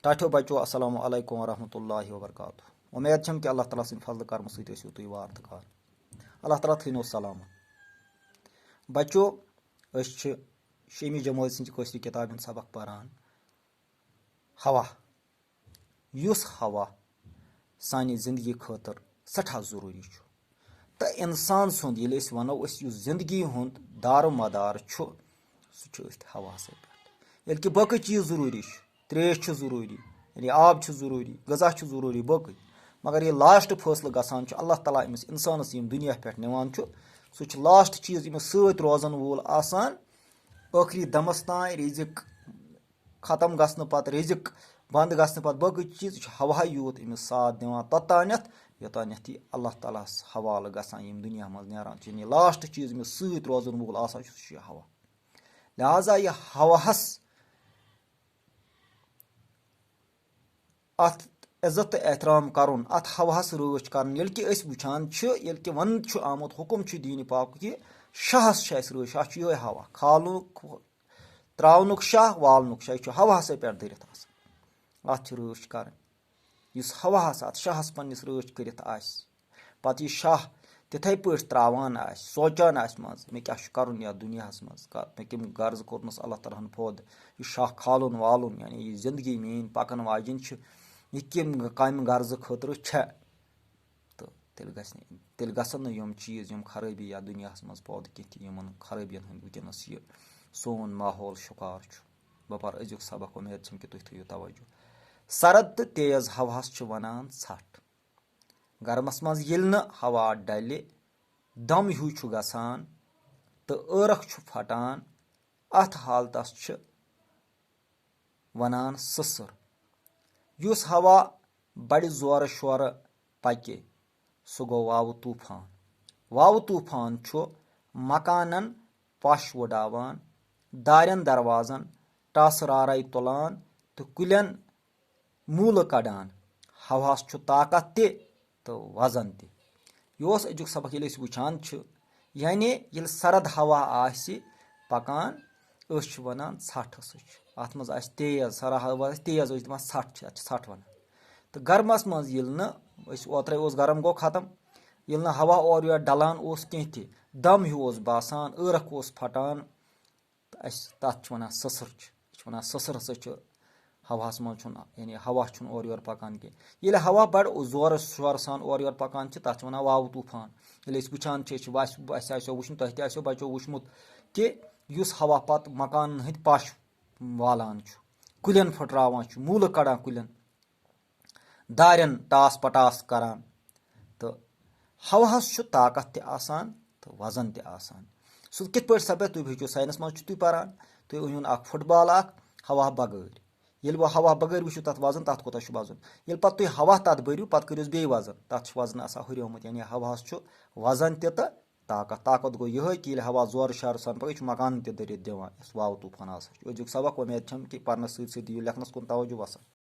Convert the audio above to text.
टाठो बचो अस्सलामु अलैकुम वरहमतुल्लाहि वबरकातुहू। उम्मीद छम कि अल्लाह ताला सिंद फजल करम सत ٲسِو तुम वार तो कार। अल्लाह ताला थीनो सलामत। बचो शेमी जमात सिंह कशर किताब सबक पारान हवा युस हवा सानी जिंदगी खतर सठा जरूरी तो इंसान सुंद ये वनो जिंदगी हुंद दारो मदार हवा पे कि बकि चीज जरूरी त्रेश जरूरी यानी आब जरूरी गजा जरूरी बकि मगर ये लास्ट फैसले गसान अल्लाह ताला अमिस इंसानस दुनिया पे निवान सह लास्ट चीज अमिस सत रोजन वोल आसान आखिरी दमस तान रिजिक खत्म गसन पत रिजिक बंद गसन पत बकि चीज हवा यूत अमिस साथ दिवान तोतानथ योतानथ यह अल्लाह ताला हवाल गसान दुनिया मज नारान यानी लास्ट चीज अमिस सत रोजन वोल आसान सह हवा। लिहाजा यह हवाहस अत इज्जत तो एहतराम करुन अत हवाहस रच कर वुचान कि वन आमुत हुकुम दीन पाक कि शाहस रच अत ये हवा खालुक त्रावनुक शाह वालनुक शाह यह हवाहस पे दरित अत रच कर हवाहस अत शाहस पन्निस रच कर पत यह शाह तिथे पे त्रावान सोचान मज मे क्या कर दुनिया मज मे कम गर्ज कोरनस अल्लाह ताला फोद यह शाह खालुन वालुन यानी यह जिंदगी मीन पकन वाजिन यह कम कम गर्ज खतर तो तेल गसन यम चीज यम खराबी या दुनिया मज पौद कम खराबियन वनस यह सोन माहौल शिकार बपर अजुक सबक उम्मीद कि तुम थो तवज्जो। सरद तो तेज हवास वनान छठ गर्मस मज हवा डल दम हूँ गसान तो ٲरख फटान अत हालतस वनान ससर। युस हवा बड़ जोर शोर पके सह गो वाव तूफान मकानन पश वुडावान दारन दरवाजन टासरारे तुलान तो कुलन मूल कड़ान हवास ताकत तो वजन यह अजुक सबक ये वुचान यानी ये सरद हवा पकान वनान छठ अत मज तेज सरा हवा तेज दपान छठ छठ वन तो गर्मस मज ओत्रे गर्म गो खत्म ये हवा और योर डलान कह दम हूँ बासान ٲरख फटान तथ वन ससर ससर हसा हवास मज यानी हवा और योर पकान कह हवा बड़ जोर शोर सान और योर पकान तथ वन वाव तूफान ये वुचान वुचन तह बचो वुचमुत कि युस हवा पत मकान हंद पश वालान कुलन फटरावान मूल कड़ान कुलन दारन टास पटास करान तो हवाहस ताकत तो वजन सह कित पे सपद तुम हेचो साइंस मज तुम पारान तुम अन फुटबॉल हवा बगैर ये वह हवा बगैर वो तथ वजन तथ कोता वजन ये पे तुम हवा तथ भरू पे कर बे वजन तथ वजन हुरियोमुत यानी हवाहस वजन तो ताकत गो यह कि हवा जोर शार सान पे मकान तरित दिवान वाव तूफान अजुक सबक उम्मीद कि पर्नस सत दियो लेखनस कुन तवज्जो वसा।